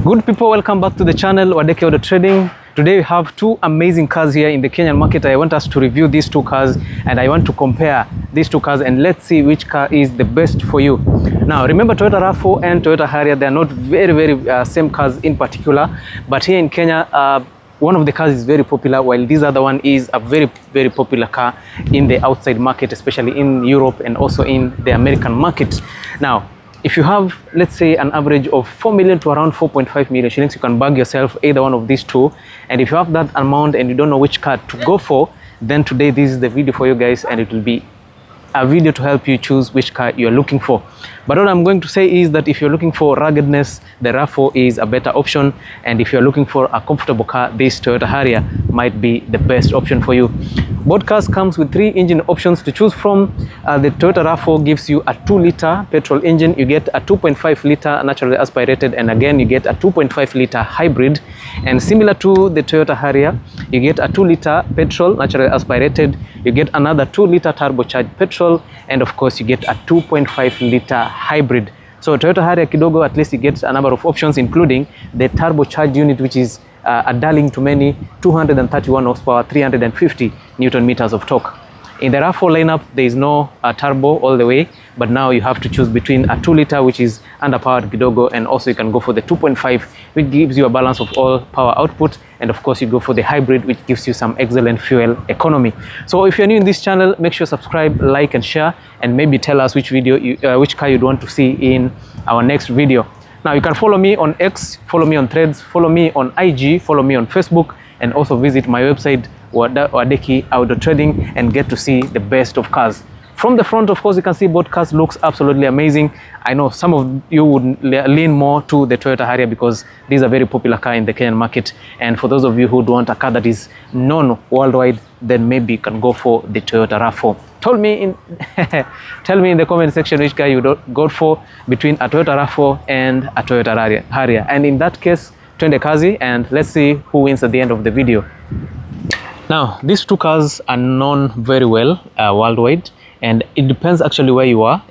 Good people, welcome back to the channel Wadeke Auto Trading. Today we have two amazing cars here in the Kenyan market. I want us to review these two cars and I want to compare these two cars and let's see which car is the best for you. Now remember, Toyota RAV4 and Toyota Harrier, they are not very same cars in particular, but here in Kenya one of the cars is very popular, while this other one is a very popular car in the outside market, especially in Europe and also in the American market. Now if you have, let's say, an average of 4 million to around 4.5 million shillings, you can bag yourself either one of these two. And if you have that amount and you don't know which car to go for, then today this is the video for you guys, and it will be a video to help you choose which car you are looking for. But what I'm going to say is that if you're looking for ruggedness, the RAV4 is a better option, and if you're looking for a comfortable car, this Toyota Harrier might be the best option for you. Both cars comes with 3 engine options to choose from. The Toyota RAV4 gives you a 2-liter petrol engine, you get a 2.5-liter naturally aspirated, and again you get a 2.5-liter hybrid. And similar to the Toyota Harrier, you get a 2-liter petrol naturally aspirated, you get another 2-liter turbocharged petrol, and of course you get a 2.5-liter hybrid. So Toyota Harrier kidogo, at least you get a number of options, including the turbocharged unit, which is a darling to many, 231 horsepower, 350 Newton meters of torque. In the RAV4 lineup, there is no turbo all the way, but now you have to choose between a 2-liter, which is underpowered kidogo, and also you can go for the 2.5, which gives you a balance of all power output, and of course you go for the hybrid, which gives you some excellent fuel economy. So if you're new in this channel, make sure subscribe, like and share, and maybe tell us which video which car you'd want to see in our next video. Now you can follow me on X, follow me on Threads, follow me on IG, follow me on Facebook, and also visit my website Wadeke Auto Trading and get to see the best of cars. From the front, of course, you can see both cars looks absolutely amazing. I know some of you would lean more to the Toyota Harrier because this is a very popular car in the Kenyan market, and for those of you who want a car that is known worldwide, then maybe you can go for the Toyota RAV4. Tell me in the comment section which car you would go for between a Toyota RAV4 and a Toyota Harrier. And in that case, twende kazi, and let's see who wins at the end of the video. Now these two cars are known very well worldwide, and it depends actually where you are.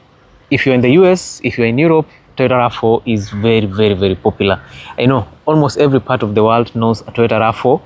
If you're in the US, if you're in Europe, Toyota RAV4 is very popular. I know almost every part of the world knows a Toyota RAV4.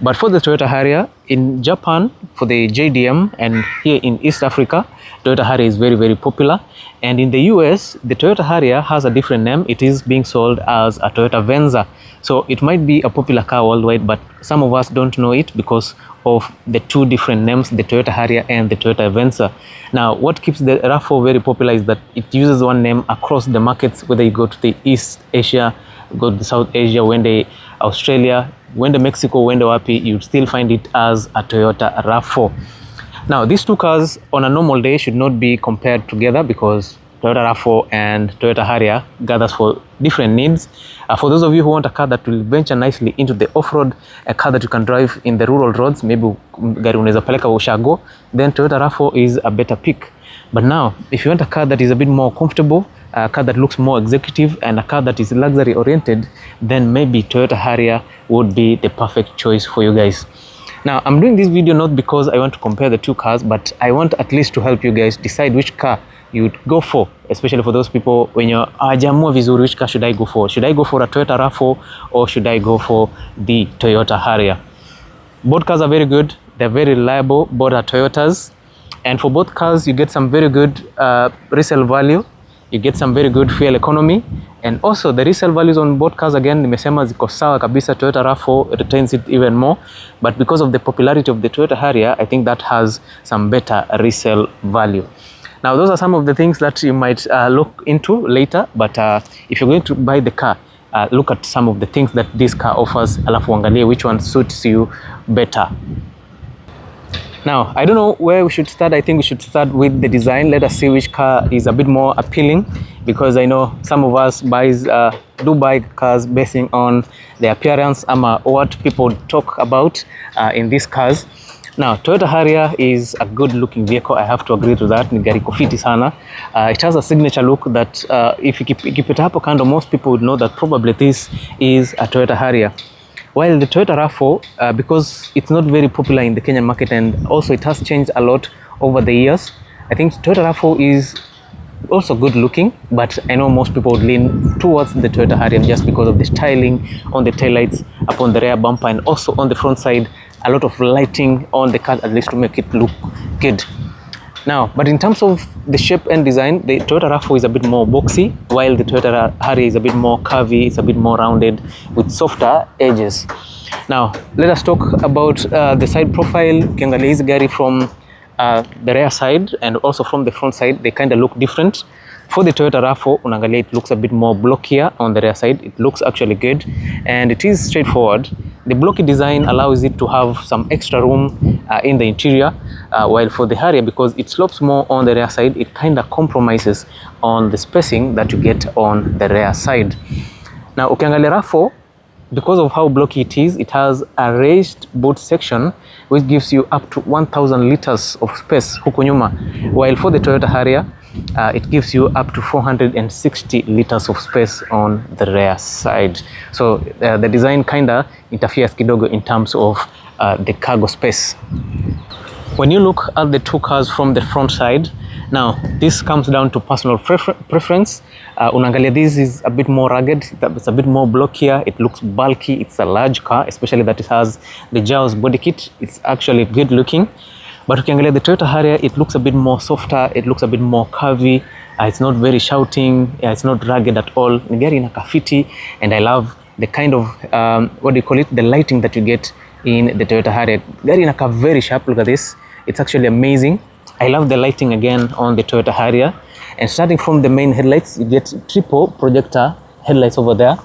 But for the Toyota Harrier, in Japan, for the JDM, and here in East Africa, Toyota Harrier is very popular. And in the US, the Toyota Harrier has a different name. It is being sold as a Toyota Venza. So it might be a popular car worldwide, but some of us don't know it because of the two different names, the Toyota Harrier and the Toyota Venza. Now, what keeps the RAV4 very popular is that it uses one name across the markets, whether you go to the East Asia, go to South Asia, when the Australia, when the Mexico, when the wapi, you still find it as a Toyota RAV4. Now, these two cars on a normal day should not be compared together because Toyota RAV4 and Toyota Harrier gathers for different needs. For those of you who want a car that will venture nicely into the off-road, a car that you can drive in the rural roads, maybe gari unaweza peleka ushago, then Toyota RAV4 is a better pick. But now, if you want a car that is a bit more comfortable, a car that looks more executive, and a car that is luxury oriented, then maybe Toyota Harrier would be the perfect choice for you guys. Now, I'm doing this video not because I want to compare the two cars, but I want at least to help you guys decide which car you would go for, especially for those people when you're ajamua vizuri, which car should I go for? Should I go for a Toyota RAV4 or should I go for the Toyota Harrier? Both cars are very good, they're very reliable, both are Toyotas, and for both cars you get some very good resale value, you get some very good fuel economy, and also the resale values on both cars, again nimesema ziko sawa kabisa. Toyota RAV4 retains it even more, but because of the popularity of the Toyota Harrier, I think that has some better resale value. Now those are some of the things that you might look into later, but if you're going to buy the car, look at some of the things that this car offers, alafu angalie which one suits you better. Now, I don't know where we should start. I think we should start with the design. Let us see which car is a bit more appealing, because I know some of us do buy cars basing on the appearance, what people talk about in these cars. Now, Toyota Harrier is a good looking vehicle. I have to agree to that. Ni gari kofiti sana. It has a signature look that if you keep it up kando, most people would know that probably this is a Toyota Harrier. While the Toyota RAV4, because it's not very popular in the Kenyan market, and also it has changed a lot over the years, I think Toyota RAV4 is also good looking, but I know most people would lean towards the Toyota Harrier just because of the styling on the taillights, upon the rear bumper, and also on the front side, a lot of lighting on the car, at least to make it look good. Now, but in terms of the shape and design, the Toyota RAV4 is a bit more boxy, while the Toyota Harrier is a bit more curvy, it's a bit more rounded with softer edges. Now, let us talk about the side profile. Ukiangalia hizi gari from the rear side and also from the front side, they kind of look different. For the Toyota RAV4, unaangalia it looks a bit more blockier on the rear side. It looks actually good and it is straightforward. The blocky design allows it to have some extra room in the interior, while for the Harrier, because it slopes more on the rear side, it kind of compromises on the spacing that you get on the rear side. Now, ukiangalia RAV4, because of how blocky it is, it has a raised boot section which gives you up to 1000 liters of space huku nyuma, while for the Toyota Harrier it gives you up to 460 liters of space on the rear side. So the design kinda interferes kidogo in terms of the cargo space. When you look at the two cars from the front side, now this comes down to personal preference. Unaangalia, this is a bit more rugged, it's a bit more blockier, it looks bulky, it's a large car, especially that it has the Jaws body kit. It's actually good looking. But ukiangalia the Toyota Harrier, it looks a bit more softer, it looks a bit more curvy, it's not very shouting, it's not rugged at all. Ni gari inakaa fiti, and I love the kind of, what do you call it, the lighting that you get in the Toyota Harrier. Gari inakaa very sharp, look at this, it's actually amazing. I love the lighting again on the Toyota Harrier. And starting from the main headlights, you get triple projector headlights over there,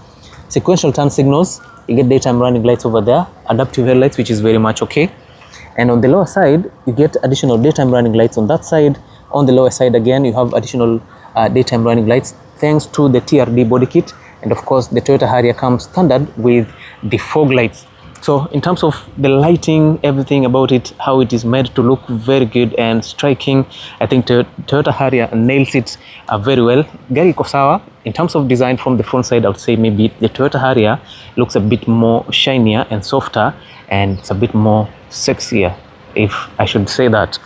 sequential turn signals, you get daytime running lights over there, adaptive headlights, which is very much okay. And on the lower side, you get additional daytime running lights on that side. On the lower side again, you have additional daytime running lights thanks to the TRD body kit. And of course, the Toyota Harrier comes standard with the fog lights. So in terms of the lighting, everything about it, how it is made to look very good and striking, I think Toyota Harrier nails it very well. Gari iko sawa. In terms of design from the front side, I would say maybe the Toyota Harrier looks a bit more shinier and softer, and it's a bit more sexier, if I should say that.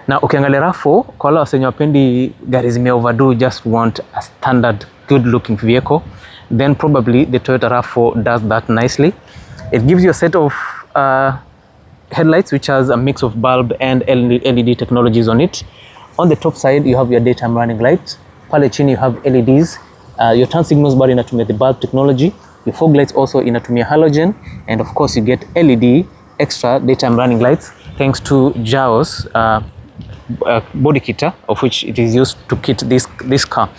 Now, ukiangalia RAV4, kwa wale wasenye wapendi gari zime overdo, just want a standard good looking vehicle, then probably the Toyota RAV4 does that nicely. It gives you a set of headlights which has a mix of bulb and LED technologies on it. On the top side, you have your daytime running lights. Pale chini you have LEDs. Your turn signals bar inatumia the bulb technology. Your fog lights also inatumia halogen, and of course you get LED extra daytime running lights thanks to Jaws body kit, of which it is used to kit this car.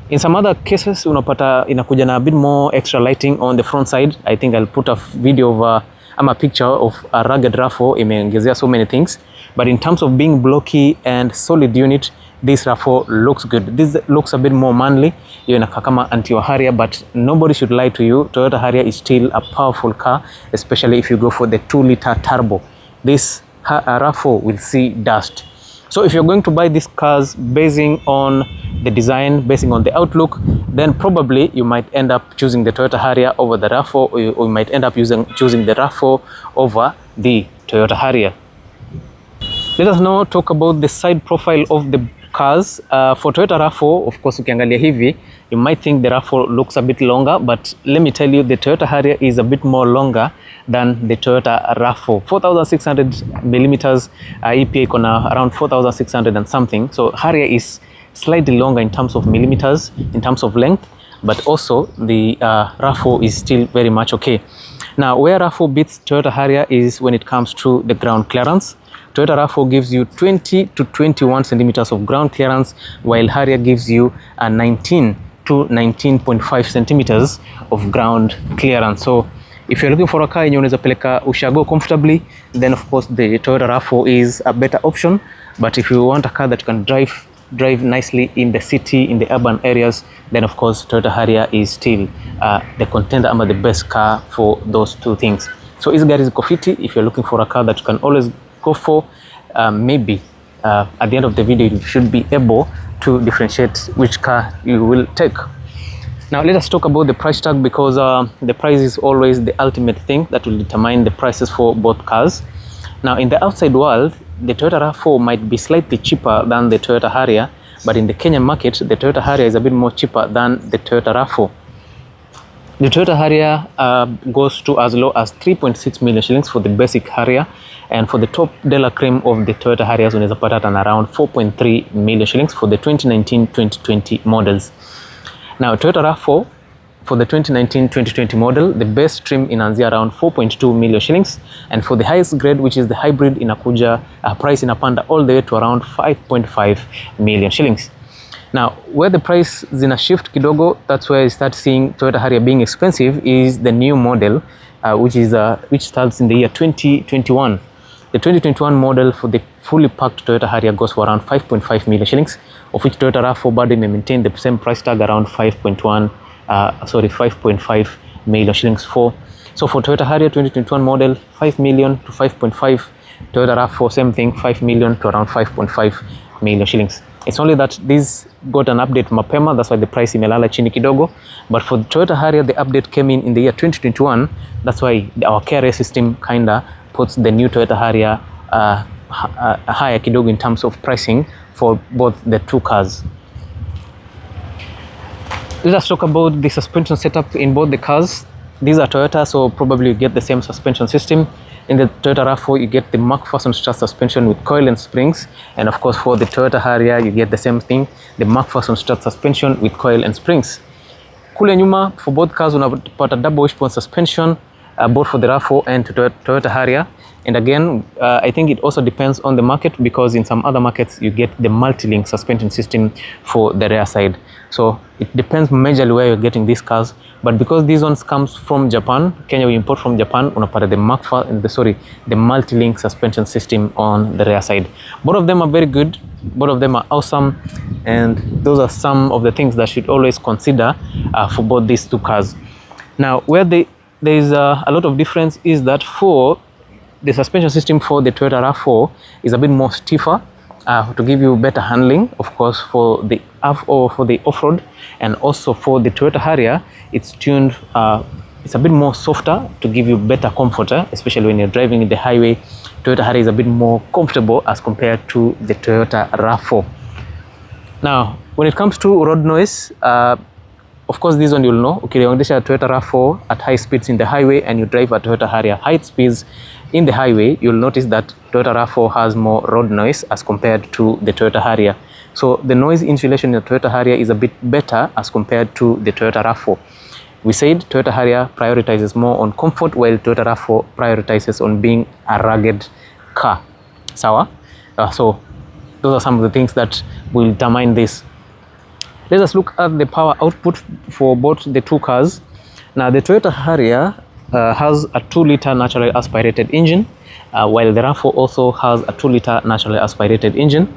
In some other cases, unapata inakuja na a bit more extra lighting on the front side. I think I'll put a video of a picture of a rugged RAV4. Imeongezea so many things. But in terms of being blocky and solid unit, this RAV4 looks good. This looks a bit more manly. Hiyo inakaa kama anti Harrier, but nobody should lie to you. Toyota Harrier is still a powerful car, especially if you go for the 2-liter turbo. This RAV4 will see dust. So if you're going to buy these cars basing on the design, basing on the outlook, then probably you might end up choosing the Toyota Harrier over the RAV4, or you might end up choosing the RAV4 over the Toyota Harrier. Let us now talk about the side profile of the cars. For Toyota RAV4, of course, ukiangalia hivi, you might think the RAV4 looks a bit longer, but let me tell you, the Toyota Harrier is a bit more longer than the Toyota RAV4. 4,600 millimeters, EPA iko na around 4,600 and something. So Harrier is slightly longer in terms of millimeters, in terms of length, but also the RAV4 is still very much okay. Now, where RAV4 beats Toyota Harrier is when it comes to the ground clearance. Toyota RAV4 gives you 20 to 21 centimeters of ground clearance, while Harrier gives you 19 to 19.5 centimeters of ground clearance. So if you're looking for a car yenye unaweza peleka ushago comfortably, then of course the Toyota RAV4 is a better option. But if you want a car that you can drive nicely in the city, in the urban areas, then of course Toyota Harrier is still the contender ama the best car for those two things. So hizi gari ziko fiti if you're looking for a car that you can always go for. Maybe at the end of the video you should be able to differentiate which car you will take. Now let us talk about the price tag, because the price is always the ultimate thing that will determine the prices for both cars. Now in the outside world, the Toyota RAV4 might be slightly cheaper than the Toyota Harrier, but in the Kenyan market, the Toyota Harrier is a bit more cheaper than the Toyota RAV4. The Toyota Harrier goes to as low as 3.6 million shillings for the basic Harrier, and for the top de la creme of the Toyota Harriers unaweza pata at around 4.3 million shillings for the 2019-2020 models. Now Toyota RAV4 for the 2019-2020 model, the best trim inaanzia around 4.2 million shillings, and for the highest grade, which is the hybrid, inakuja price inapanda all the way to around 5.5 million shillings. Now, where the price zina shift kidogo, that's where you start seeing Toyota Harrier being expensive, is the new model, which starts in the year 2021. The 2021 model for the fully packed Toyota Harrier goes for around 5.5 million shillings, of which Toyota RAV4 bado may maintain the same price tag around 5.5 million shillings for. So for Toyota Harrier 2021 model, 5 million to 5.5. Toyota RAV4, same thing, 5 million to around 5.5 million shillings. It's only that this got an update mapema, that's why the price imelala chini kidogo. But for the Toyota Harrier, the update came in the year 2021. That's why our KRA system kinda puts the new Toyota Harrier higher kidogo in terms of pricing for both the two cars. Let us talk about the suspension setup in both the cars. These are Toyota, so probably you get the same suspension system. In the Toyota RAV4, you get the McPherson strut suspension with coil and springs, and of course for the Toyota Harrier, you get the same thing, the McPherson strut suspension with coil and springs. Kule nyuma, for both cars, unapata double wishbone suspension, both for the RAV4 and Toyota Harrier. And again, I think it also depends on the market, because in some other markets you get the multi-link suspension system for the rear side. So it depends majorly where you're getting these cars. But because these ones comes from Japan, Kenya we import from Japan, unapata the multi-link suspension system on the rear side. Both of them are very good. Both of them are awesome, and those are some of the things that you should always consider for both these two cars. Now, where there is a lot of difference is that for the suspension system for the Toyota RAV4 is a bit more stiffer to give you better handling, of course, for the off-road, and also for the Toyota Harrier, it's tuned, it's a bit more softer to give you better comfort, especially when you're driving in the highway. Toyota Harrier is a bit more comfortable as compared to the Toyota RAV4. Now, when it comes to road noise, of course, this one you'll know. Okay, on this Toyota RAV4 at high speeds in the highway, and you drive a Toyota Harrier high speeds in the highway, you'll notice that Toyota RAV4 has more road noise as compared to the Toyota Harrier. So the noise insulation in the Toyota Harrier is a bit better as compared to the Toyota RAV4. We said Toyota Harrier prioritizes more on comfort, while Toyota RAV4 prioritizes on being a rugged car. Sawa? So those are some of the things that will determine this. Let us look at the power output for both the two cars. Now, the Toyota Harrier has a 2-liter naturally aspirated engine, while the RAV4 also has a 2-liter naturally aspirated engine.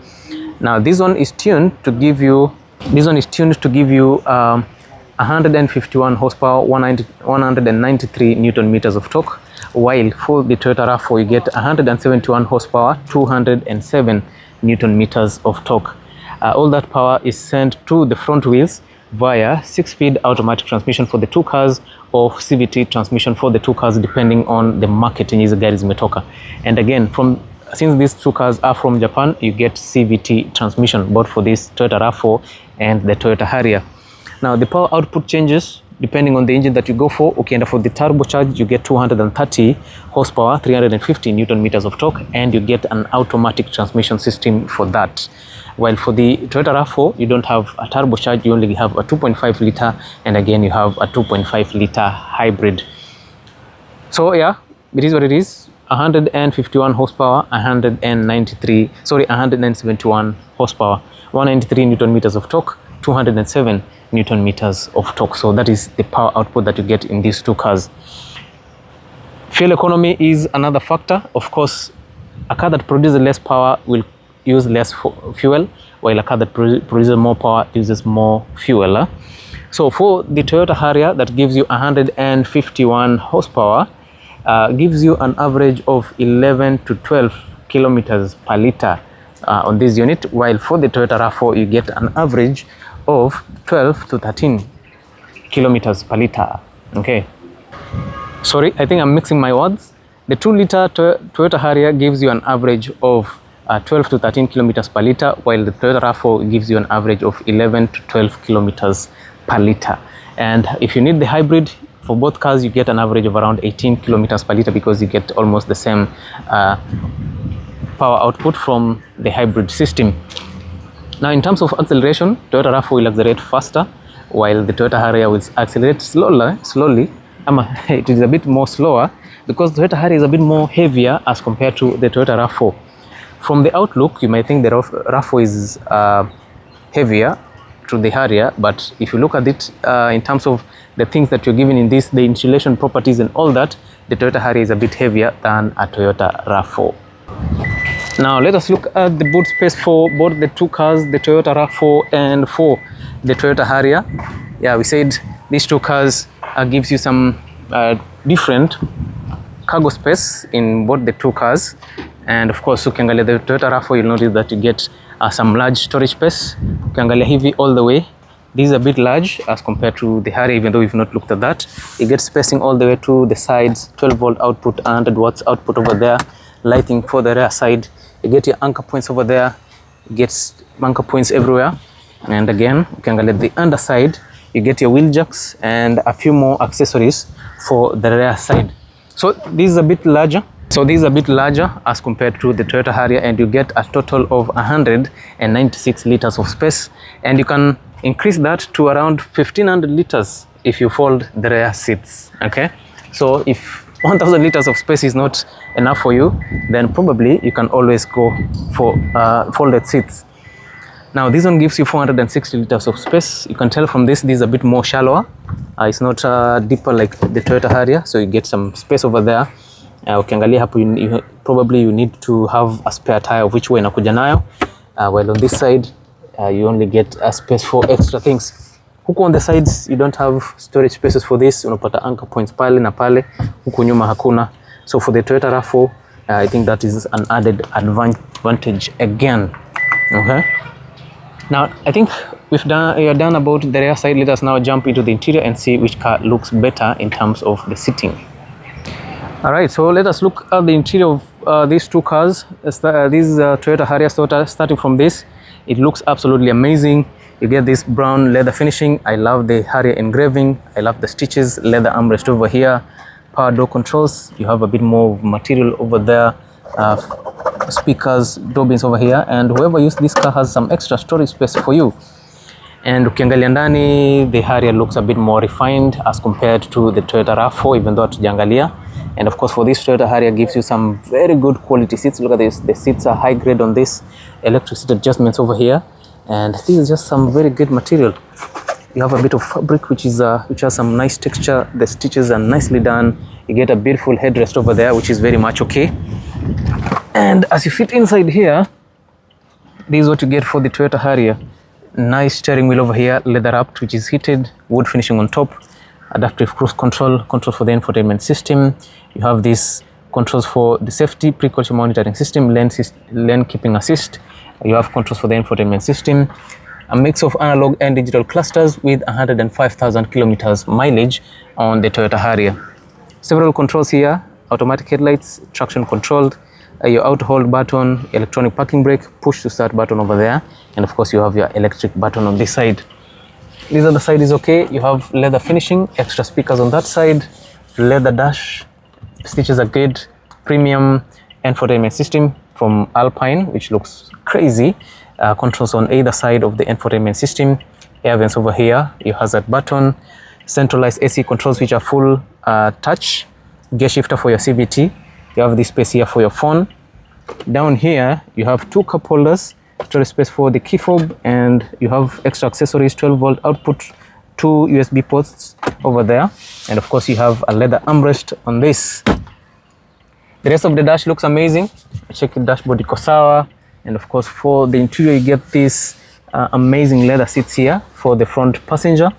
Now, this one is tuned to give you 151 horsepower, 193 Newton meters of torque, while for the Toyota RAV4 you get 171 horsepower, 207 Newton meters of torque. All that power is sent to the front wheels via 6-speed automatic transmission for the two cars, or CVT transmission for the two cars, depending on the market in hizi gari zimetoka. And again, since these two cars are from Japan, you get CVT transmission both for this Toyota RAV4 and the Toyota Harrier. Now, the power output changes depending on the engine that you go for. Okay, and for the turbocharged, you get 230 horsepower, 350 Newton meters of torque, and you get an automatic transmission system for that. While for the Toyota RAV4, you don't have a turbocharged, you only have a 2.5 liter, and again you have a 2.5 liter hybrid. So yeah, it is what it is. 151 horsepower, 171 horsepower, 193 Newton meters of torque, 207 Newton meters of torque. So that is the power output that you get in these two cars. Fuel economy is another factor. Of course, a car that produces less power will use less fuel, while a car that produces more power uses more fuel. So for the Toyota Harrier, that gives you 151 horsepower, gives you an average of 11 to 12 kilometers per liter on this unit, while for the Toyota RAV4 you get an average of 12 to 13 kilometers per liter. Okay, sorry, I think I'm mixing my words. The 2-liter Toyota Harrier gives you an average of 12 to 13 kilometers per liter, while the Toyota RAV4 gives you an average of 11 to 12 kilometers per liter. And if you need the hybrid, for both cars you get an average of around 18 kilometers per liter, because you get almost the same power output from the hybrid system. Now in terms of acceleration, Toyota RAV4 will accelerate faster, while the Toyota Harrier will accelerate slowly. It is a bit more slower, because the Toyota Harrier is a bit more heavier as compared to the Toyota RAV4. From the outlook, you might think the RAV4 is heavier to the Harrier, but if you look at it in terms of the things that you're given in this, the insulation properties and all that, the Toyota Harrier is a bit heavier than a Toyota RAV4. Now let us look at the boot space for both the two cars, the Toyota RAV4 and for the Toyota Harrier. Yeah, we said these two cars gives you some different cargo space in both the two cars. And of course, ukiangalia the Toyota RAV4, you'll notice that you get some large storage space. Ukiangalia hivi all the way, this is a bit large as compared to the Harrier, even though we've not looked at that. You get spacing all the way to the sides, 12 volt output, 100 watts output over there, lighting for the rear side. You get your anchor points over there, you get anchor points everywhere. And again, ukiangalia the underside, you get your wheel jacks and a few more accessories for the rear side. So this is a bit larger. As compared to the Toyota Harrier, and you get a total of 196 liters of space, and you can increase that to around 1500 liters if you fold the rear seats. Okay, so if 1000 liters of space is not enough for you, then probably you can always go for folded seats. Now this one gives you 460 liters of space. You can tell from this is a bit more shallower. It's not deeper like the Toyota Harrier, so you get some space over there. Ukiangalia hapo, probably you need to have a spare tire of which way inakuja nayo, while on this side you only get a space for extra things. Huku on the sides you don't have storage spaces for this. Unapata anchor points pale na pale, huku nyuma hakuna. So for the Toyota RAV4, I think that is an added advantage again. Okay, now I think we are done about the rear side. Let us now jump into the interior and see which car looks better in terms of the seating. Alright, so let us look at the interior of these two cars. This is Toyota Harrier. Starting from this, it looks absolutely amazing. You get this brown leather finishing. I love the Harrier engraving. I love the stitches, leather armrest over here, power door controls. You have a bit more material over there, speakers, door bins over here, and whoever used this car has some extra storage space for you. And ukiangalia ndani, the Harrier looks a bit more refined as compared to the Toyota RAV4, even though hatujaangalia. And of course, for this Toyota Harrier gives you some very good quality seats. Look at this, the seats are high grade on this, electric seat adjustments over here, and this is just some very good material. You have a bit of fabric which has some nice texture. The stitches are nicely done. You get a beautiful headrest over there, which is very much okay. And as you fit inside here, this is what you get for the Toyota Harrier. Nice steering wheel over here, leather wrapped, which is heated, wood finishing on top, adaptive cruise control, controls for the infotainment system. You have these controls for the safety, pre-collision monitoring system, lane keeping assist. You have controls for the infotainment system, a mix of analog and digital clusters with 105,000 kilometers mileage on the Toyota Harrier. Several controls here, automatic headlights, traction controlled, your auto hold button, electronic parking brake, push to start button over there, and of course you have your electric button on this side. This other side is okay. You have leather finishing, extra speakers on that side, leather dash, stitches are good, premium infotainment system from Alpine, which looks crazy. Controls on either side of the infotainment system, air vents over here, your hazard button, centralized AC controls which are full touch, gear shifter for your CVT. You have this space here for your phone. Down here you have two cup holders, storage space for the key fob, and you have extra accessories, 12 volt output, two USB ports over there, and of course you have a leather armrest on this. The rest of the dash looks amazing. Check the dashboard iko sawa, and of course for the interior you get this amazing leather seats here for the front passenger.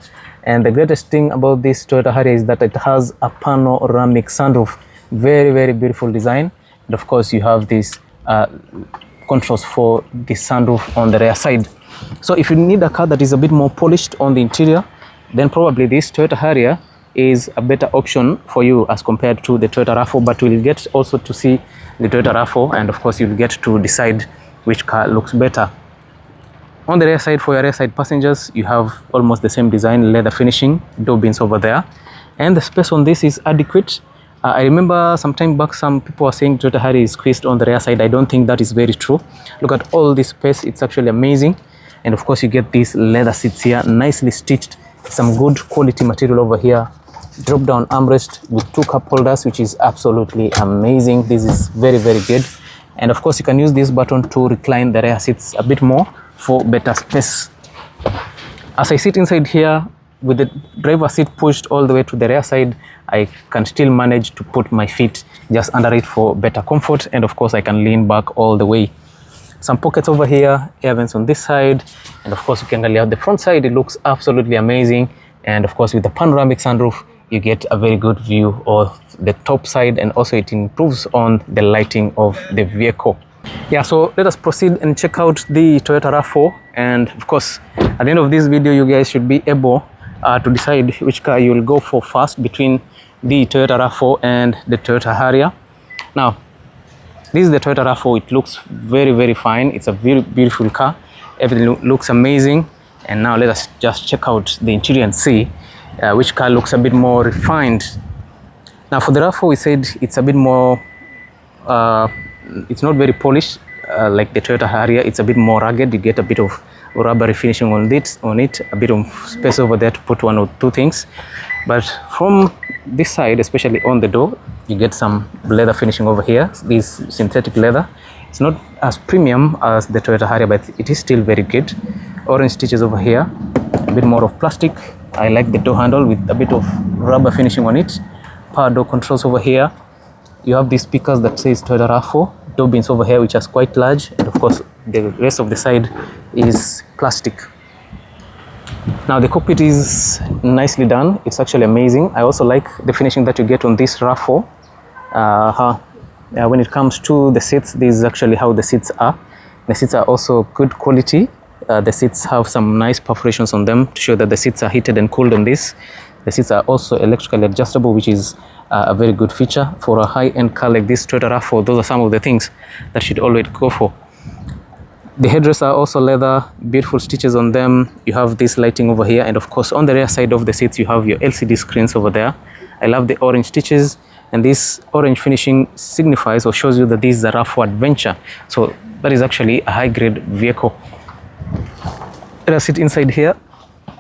And the greatest thing about this Toyota Harrier is that it has a panoramic sunroof. Very, very beautiful design. And of course you have these controls for the sunroof on the rear side. So if you need a car that is a bit more polished on the interior, then probably this Toyota Harrier is a better option for you as compared to the Toyota RAV4. But we'll get also to see the Toyota RAV4, and of course you'll get to decide which car looks better. On the rear side, for your rear side passengers, you have almost the same design, leather finishing, door bins over there, and the space on this is adequate. I remember some time back some people were saying Toyota Harrier is squeezed on the rear side. I don't think that is very true. Look at all this space, it's actually amazing. And of course you get these leather seats here, nicely stitched, some good quality material over here, drop down armrest with 2 cup holders, which is absolutely amazing. This is very, very good. And of course you can use this button to recline the rear seats a bit more for better space. As I sit inside here with the driver's seat pushed all the way to the rear side, I can still manage to put my feet just under it for better comfort, and of course I can lean back all the way. Some pockets over here, air vents on this side, and of course you can get out the front side. It looks absolutely amazing, and of course with the panoramic sunroof you get a very good view of the top side, and also it improves on the lighting of the vehicle. Yeah, so let us proceed and check out the Toyota RAV4, and of course at the end of this video you guys should be able to decide which car you will go for first between the Toyota RAV4 and the Toyota Harrier. Now this is the Toyota RAV4. It looks very, very fine. It's a very beautiful car. Everything looks amazing. And now let us just check out the interior and see which car looks a bit more refined. Now for the RAV4 we said it's a bit more it's not very polished like the Toyota Harrier. It's a bit more rugged. You get a bit of rubbery finishing on it, a bit of space over there to put 1 or 2 things. But from this side, especially on the door, you get some leather finishing over here. This synthetic leather, it's not as premium as the Toyota Harrier, but it is still very good. Orange stitches over here, a bit more of plastic. I like the door handle with a bit of rubber finishing on it. Power door controls over here. You have these speakers that says Toyota RAV4. Door bins over here, which is quite large, and of course the rest of the side is plastic. Now the cockpit is nicely done. It's actually amazing. I also like the finishing that you get on this RAV4. When it comes to the seats, this is actually how the seats are. The seats are also good quality. The seats have some nice perforations on them to show that the seats are heated and cooled on this. The seats are also electrically adjustable, which is a very good feature for a high-end car like this Toyota RAV4. Those are some of the things that should always go for. The headrests are also leather, beautiful stitches on them. You have this lighting over here, and of course on the rear side of the seats you have your LCD screens over there. I love the orange stitches, and this orange finishing signifies or shows you that this is a RAV4 Adventure. So that is actually a high-grade vehicle. Let us sit inside here.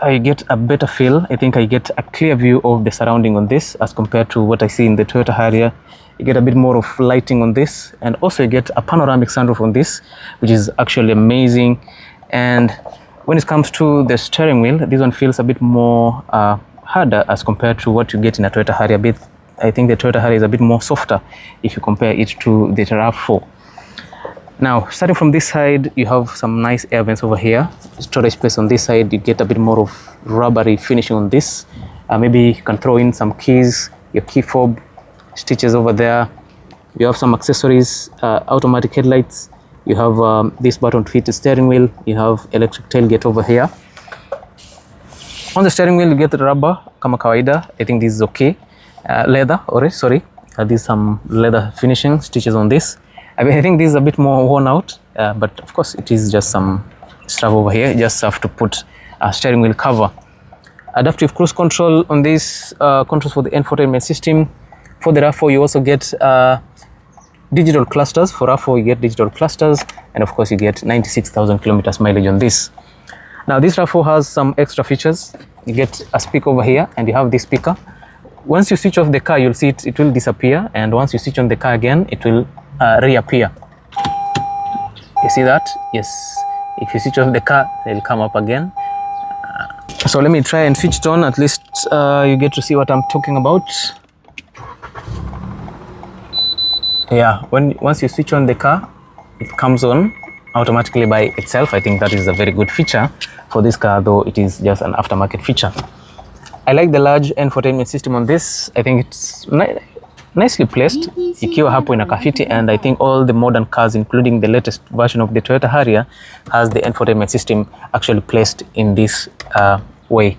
I get a better feel. I think I get a clear view of the surrounding on this as compared to what I see in the Toyota Harrier. You get a bit more of lighting on this, and also you get a panoramic sunroof on this, which is actually amazing. And when it comes to the steering wheel, this one feels a bit more harder as compared to what you get in a Toyota Harrier. I think the Toyota Harrier is a bit more softer if you compare it to the RAV4. Now, starting from this side, you have some nice air vents over here. Storage space on this side, you get a bit more of rubbery finishing on this. Maybe you can throw in some keys, your key fob, stitches over there. You have some accessories, automatic headlights. You have this button to hit the steering wheel. You have electric tailgate over here. On the steering wheel, you get the rubber, kama kawaida. I think this is okay. Leather, sorry. There's some leather finishing stitches on this. I think this is a bit more worn out, but of course it is just some stuff over here. You just have to put a steering wheel cover. Adaptive cruise control on this, controls for the infotainment system. For the RAV4 you also get digital clusters. For RAV4 you get digital clusters, and of course you get 96,000 kilometers mileage on this. Now this RAV4 has some extra features. You get a speaker over here, and you have this speaker. Once you switch off the car, you'll see it will disappear, and once you switch on the car again, it will reappear. You see that? Yes. If you switch off the car, they'll come up again. So let me try and switch it on. At least you get to see what I'm talking about. Yeah, once you switch on the car, it comes on automatically by itself. I think that is a very good feature for this car, though it is just an aftermarket feature. I like the large infotainment system on this. I think it's nicely placed, ikiwa hapo inakaa fiti, and I think all the modern cars, including the latest version of the Toyota Harrier, has the infotainment system actually placed in this way.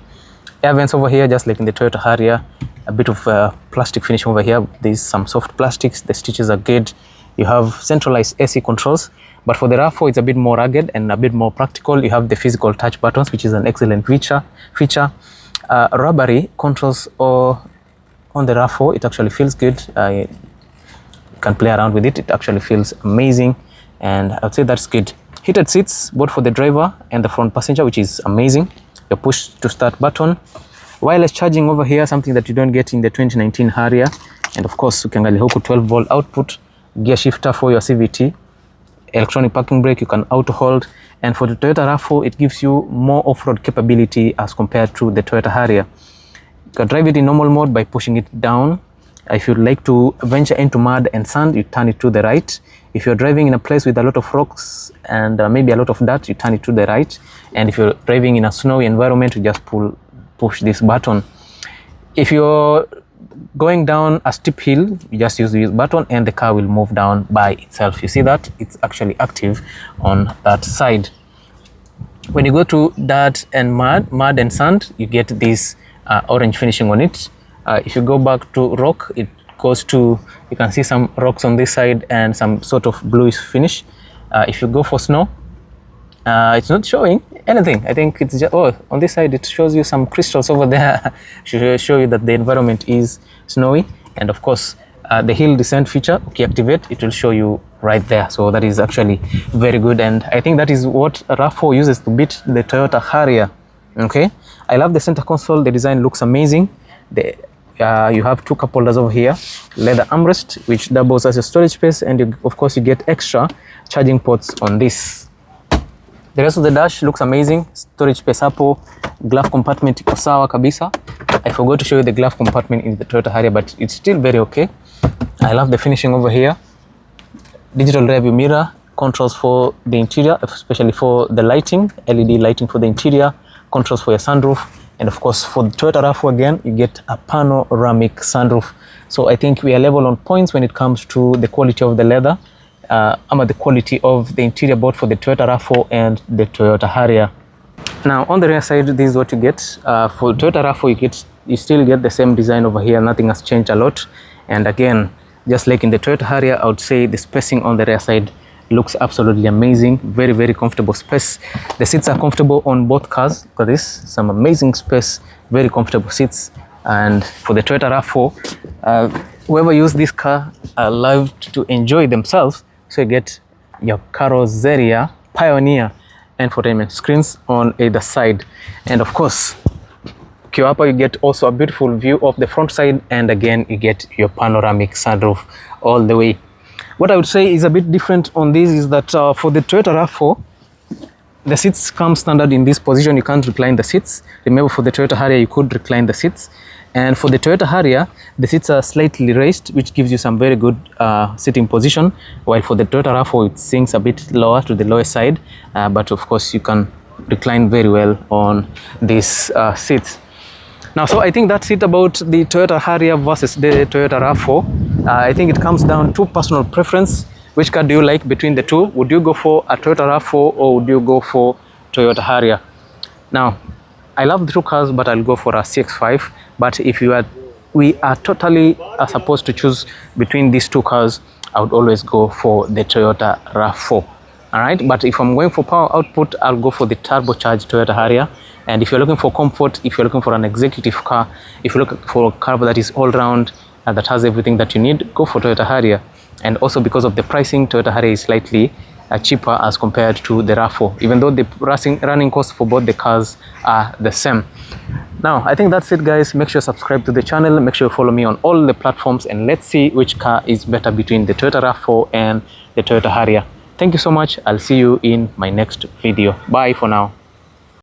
Air vents over here, just like in the Toyota Harrier. A bit of plastic finish over here. There's some soft plastics. The stitches are good. You have centralized AC controls. But for the RAV4, it's a bit more rugged and a bit more practical. You have the physical touch buttons, which is an excellent feature. Rubbery controls on the RAV4, it actually feels good. You can play around with it. It actually feels amazing, and I would say that's good. Heated seats, both for the driver and the front passenger, which is amazing. Your push to start button. Wireless charging over here, something that you don't get in the 2019 Harrier. And of course, ukiangalia huku 12-volt output, gear shifter for your CVT, electronic parking brake, you can auto hold. And for the Toyota RAV4, it gives you more off-road capability as compared to the Toyota Harrier. You can drive it in normal mode by pushing it down. If you'd like to venture into mud and sand, you turn it to the right. If you're driving in a place with a lot of rocks and maybe a lot of dirt, you turn it to the right. And if you're driving in a snowy environment, you just push this button. If you're going down a steep hill, you just use this button and the car will move down by itself. You see that? It's actually active on that side. When you go to dirt and mud and sand, you get this orange finishing on it. If you go back to rock, it goes to, you can see some rocks on this side and some sort of bluish finish. If you go for snow, it's not showing anything. I think it's just, on this side it shows you some crystals over there to show you that the environment is snowy. And of course, the hill descent feature, okay, activate, it will show you right there. So that is actually very good, and I think that is what RAV4 uses to beat the Toyota Harrier. Okay, I love the center console. The design looks amazing. You have two cup holders over here, leather armrest which doubles as a storage space, and of course you get extra charging ports on this. The rest of the dash looks amazing. Storage space hapo, glove compartment iko sawa kabisa. I forgot to show you the glove compartment in the Toyota Harrier, but it's still very okay. I love the finishing over here. Digital rearview mirror, controls for the interior, especially for the lighting, LED lighting for the interior, controls for your sunroof, and of course for the Toyota RAV4 again, you get a panoramic sunroof. So I think we are level on points when it comes to the quality of the leather, the quality of the interior, both for the Toyota RAV4 and the Toyota Harrier. Now on the rear side, this is what you get. For Toyota RAV4, you still get the same design over here. Nothing has changed a lot. And again, just like in the Toyota Harrier, I would say the spacing on the rear side looks absolutely amazing. Very, very comfortable space. The seats are comfortable on both cars. Look at this, some amazing space, very comfortable seats. And for the Toyota RAV4, whoever used this car loved to enjoy themselves. So you get your Carrozzeria Pioneer infotainment screens on either side. And of course, you get also a beautiful view of the front side, and again you get your panoramic sunroof all the way. What I would say is a bit different on this is that for the Toyota RAV4, the seats come standard in this position. You can't recline the seats. Remember, for the Toyota Harrier you could recline the seats, and for the Toyota Harrier the seats are slightly raised, which gives you some very good sitting position, while for the Toyota RAV4 it sinks a bit lower to the lower side, but of course you can recline very well on these seats. Now, so I think that's it about the Toyota Harrier versus the Toyota RAV4. I think it comes down to personal preference. Which car do you like between the two? Would you go for a Toyota RAV4 or would you go for Toyota Harrier? Now, I love the two cars, but I'll go for a CX-5. But if we are totally supposed to choose between these two cars, I would always go for the Toyota RAV4. All right, but if I'm going for power output, I'll go for the turbocharged Toyota Harrier. And if you're looking for comfort, if you're looking for an executive car, if you're looking for a car that is all round and that has everything that you need, go for Toyota Harrier. And also because of the pricing, Toyota Harrier is slightly cheaper as compared to the RAV4, even though the running costs for both the cars are the same. Now, I think that's it, guys. Make sure you subscribe to the channel. Make sure you follow me on all the platforms, and let's see which car is better between the Toyota RAV4 and the Toyota Harrier. Thank you so much. I'll see you in my next video. Bye for now.